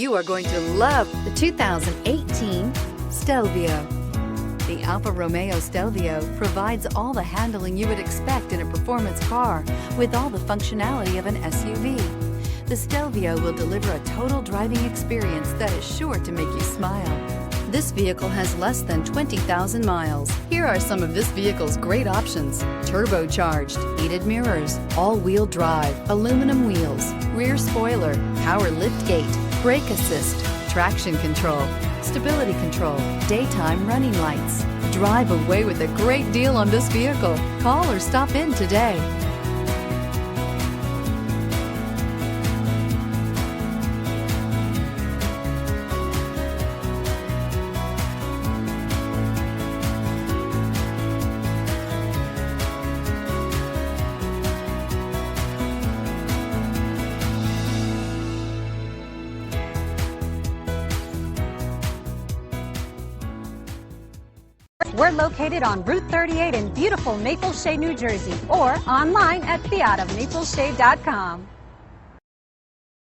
You are going to love the 2018 Stelvio. The Alfa Romeo Stelvio provides all the handling you would expect in a performance car with all the functionality of an SUV. The Stelvio will deliver a total driving experience that is sure to make you smile. This vehicle has less than 20,000 miles. Here are some of this vehicle's great options: turbocharged, heated mirrors, all-wheel drive, aluminum wheels, rear spoiler, power liftgate, brake assist, traction control, stability control, daytime running lights. Drive away with a great deal on this vehicle. Call or stop in today. We're located on Route 38 in beautiful Maple Shade, New Jersey, or online at fiatofmapleshade.com.